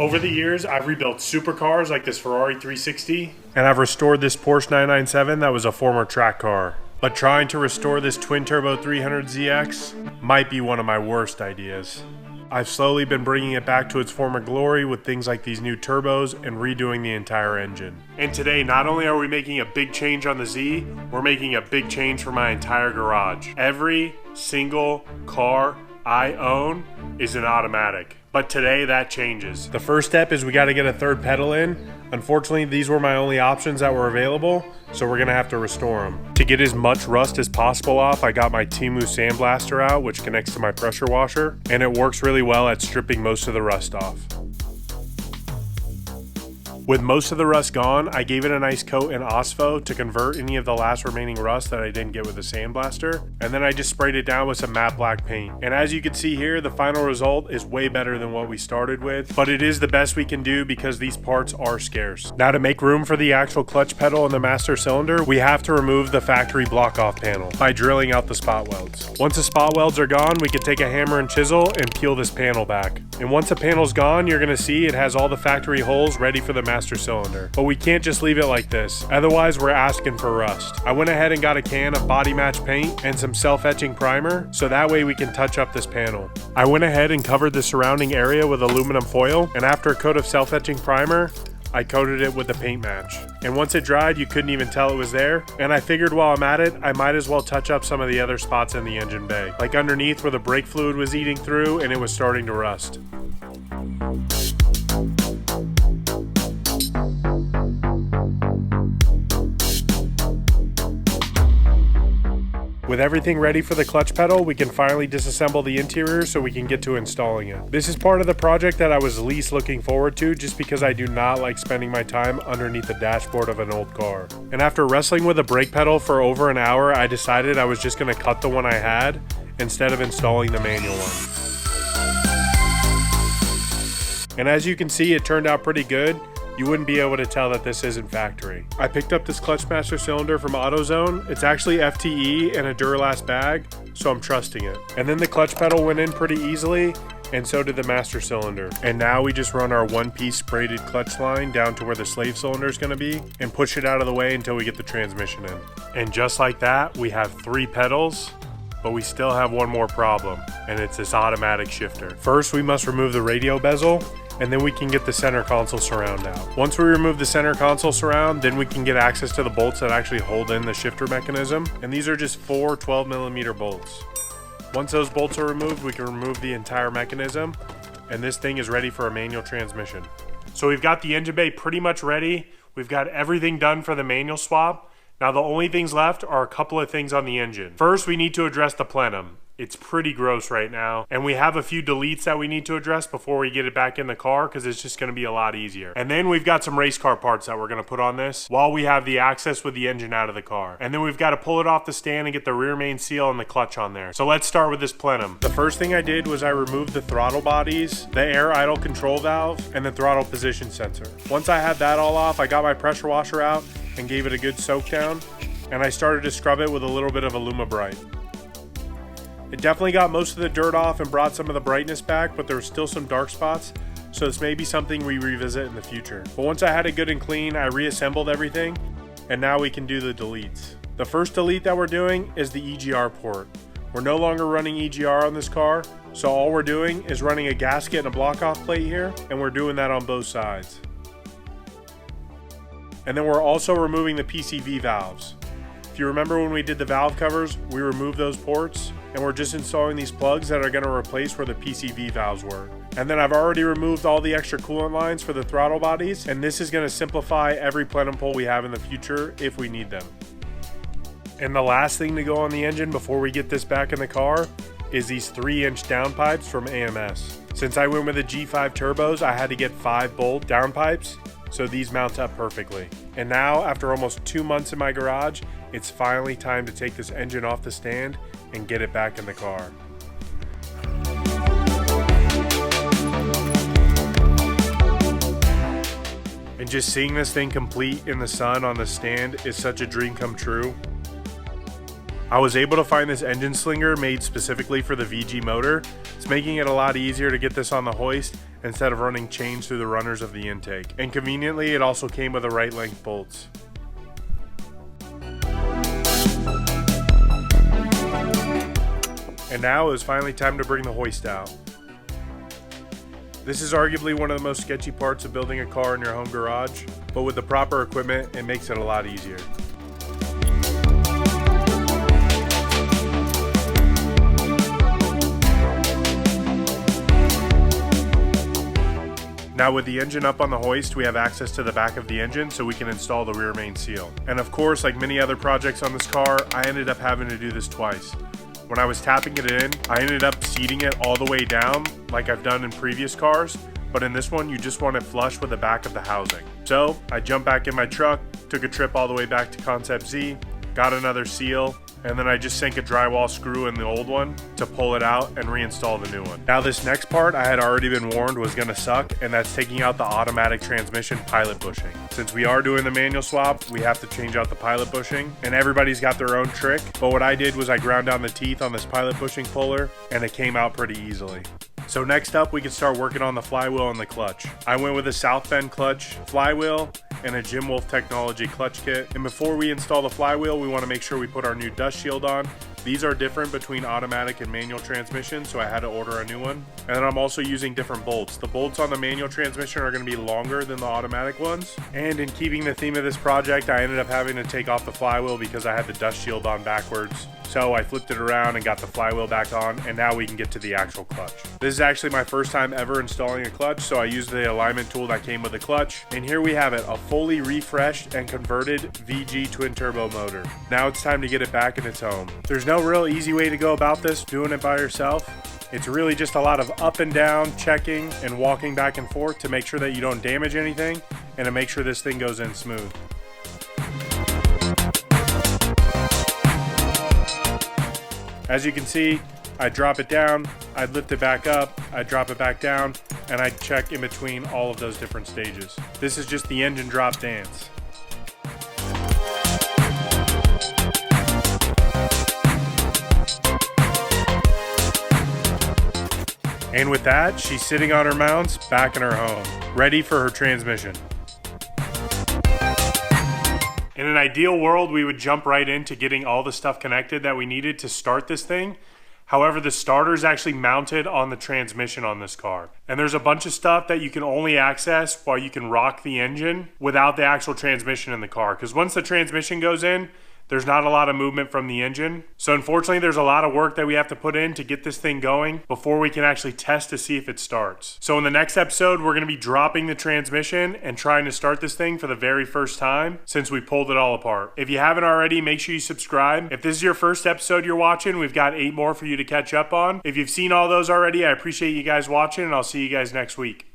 Over the years, I've rebuilt supercars like this Ferrari 360, and I've restored this Porsche 997 that was a former track car. But trying to restore this twin-turbo 300ZX might be one of my worst ideas. I've slowly been bringing it back to its former glory with things like these new turbos and redoing the entire engine. And today, not only are we making a big change on the Z, we're making a big change for my entire garage. Every single car I own is an automatic. But today that changes. The first step is we got to get a third pedal in. Unfortunately, these were my only options that were available, so we're gonna have to restore them. To get as much rust as possible off, I got my Timu sandblaster out, which connects to my pressure washer, and it works really well at stripping most of the rust off. With most of the rust gone, I gave it a nice coat in Ospo to convert any of the last remaining rust that I didn't get with the sandblaster, and then I just sprayed it down with some matte black paint. And as you can see here, the final result is way better than what we started with, but it is the best we can do because these parts are scarce. Now, to make room for the actual clutch pedal and the master cylinder, we have to remove the factory block-off panel by drilling out the spot welds. Once the spot welds are gone, we can take a hammer and chisel and peel this panel back. And once the panel's gone, you're gonna see it has all the factory holes ready for the master cylinder. But we can't just leave it like this, otherwise we're asking for rust. I went ahead and got a can of body match paint and some self-etching primer, so that way we can touch up this panel. I went ahead and covered the surrounding area with aluminum foil, and after a coat of self-etching primer, I coated it with the paint match. And once it dried, you couldn't even tell it was there. And I figured while I'm at it, I might as well touch up some of the other spots in the engine bay, like underneath where the brake fluid was eating through and it was starting to rust. With everything ready for the clutch pedal, we can finally disassemble the interior so we can get to installing it. This is part of the project that I was least looking forward to just because I do not like spending my time underneath the dashboard of an old car. And after wrestling with the brake pedal for over an hour, I decided I was just going to cut the one I had instead of installing the manual one. And as you can see, it turned out pretty good. You wouldn't be able to tell that this isn't factory. I picked up this clutch master cylinder from AutoZone. It's actually FTE in a Duralast bag, so I'm trusting it. And then the clutch pedal went in pretty easily, and so did the master cylinder. And now we just run our one-piece braided clutch line down to where the slave cylinder is going to be and push it out of the way until we get the transmission in. And just like that, we have 3 pedals, but we still have one more problem, and it's this automatic shifter. First, we must remove the radio bezel, and then we can get the center console surround out. Once we remove the center console surround, then we can get access to the bolts that actually hold in the shifter mechanism. And these are just 4 12mm bolts. Once those bolts are removed, we can remove the entire mechanism, and this thing is ready for a manual transmission. So we've got the engine bay pretty much ready. We've got everything done for the manual swap. Now the only things left are a couple of things on the engine. First, we need to address the plenum. It's pretty gross right now, and we have a few deletes that we need to address before we get it back in the car because it's just going to be a lot easier. And then we've got some race car parts that we're going to put on this while we have the access with the engine out of the car. And then we've got to pull it off the stand and get the rear main seal and the clutch on there. So let's start with this plenum. The first thing I did was I removed the throttle bodies, the air idle control valve, and the throttle position sensor. Once I had that all off, I got my pressure washer out and gave it a good soak down, and I started to scrub it with a little bit of Aluma-Bright. It definitely got most of the dirt off and brought some of the brightness back, but there were still some dark spots, so this may be something we revisit in the future. But once I had it good and clean, I reassembled everything, and now we can do the deletes. The first delete that we're doing is the EGR port. We're no longer running EGR on this car, so all we're doing is running a gasket and a block-off plate here, and we're doing that on both sides. And then we're also removing the PCV valves. If you remember when we did the valve covers, we removed those ports, and we're just installing these plugs that are going to replace where the PCV valves were. And then I've already removed all the extra coolant lines for the throttle bodies, and this is going to simplify every plenum pull we have in the future if we need them. And the last thing to go on the engine before we get this back in the car is these 3-inch downpipes from AMS. Since I went with the G5 turbos, I had to get 5-bolt downpipes, so these mount up perfectly. And now, after almost 2 months in my garage, it's finally time to take this engine off the stand and get it back in the car. And just seeing this thing complete in the sun on the stand is such a dream come true. I was able to find this engine slinger made specifically for the VG motor. It's making it a lot easier to get this on the hoist, instead of running chains through the runners of the intake. And conveniently, it also came with the right length bolts. And now it was finally time to bring the hoist out. This is arguably one of the most sketchy parts of building a car in your home garage, but with the proper equipment, it makes it a lot easier. Now with the engine up on the hoist, we have access to the back of the engine so we can install the rear main seal. And of course, like many other projects on this car, I ended up having to do this twice. When I was tapping it in, I ended up seating it all the way down like I've done in previous cars, but in this one, you just want it flush with the back of the housing. So I jumped back in my truck, took a trip all the way back to Concept Z, got another seal, and then I just sank a drywall screw in the old one to pull it out and reinstall the new one. Now this next part I had already been warned was gonna suck, and that's taking out the automatic transmission pilot bushing. Since we are doing the manual swap, we have to change out the pilot bushing, and everybody's got their own trick, but what I did was I ground down the teeth on this pilot bushing puller, and it came out pretty easily. So next up, we can start working on the flywheel and the clutch. I went with a South Bend clutch flywheel and a Jim Wolf Technology clutch kit. And before we install the flywheel, we want to make sure we put our new dust shield on. These are different between automatic and manual transmission, so I had to order a new one. And then I'm also using different bolts. The bolts on the manual transmission are going to be longer than the automatic ones. And in keeping the theme of this project, I ended up having to take off the flywheel because I had the dust shield on backwards. So I flipped it around and got the flywheel back on, and now we can get to the actual clutch. This is actually my first time ever installing a clutch, so I used the alignment tool that came with the clutch. And here we have it, a fully refreshed and converted VG twin turbo motor. Now it's time to get it back in its home. There's no real easy way to go about this, doing it by yourself. It's really just a lot of up and down, checking, and walking back and forth to make sure that you don't damage anything and to make sure this thing goes in smooth. As you can see, I drop it down, I lift it back up, I drop it back down, and I check in between all of those different stages. This is just the engine drop dance. And with that, she's sitting on her mounts, back in her home, ready for her transmission. In an ideal world, we would jump right into getting all the stuff connected that we needed to start this thing. However, the starter is actually mounted on the transmission on this car. And there's a bunch of stuff that you can only access while you can rock the engine without the actual transmission in the car. Because once the transmission goes in, there's not a lot of movement from the engine. So unfortunately, there's a lot of work that we have to put in to get this thing going before we can actually test to see if it starts. So in the next episode, we're gonna be dropping the transmission and trying to start this thing for the very first time since we pulled it all apart. If you haven't already, make sure you subscribe. If this is your first episode you're watching, we've got 8 more for you to catch up on. If you've seen all those already, I appreciate you guys watching, and I'll see you guys next week.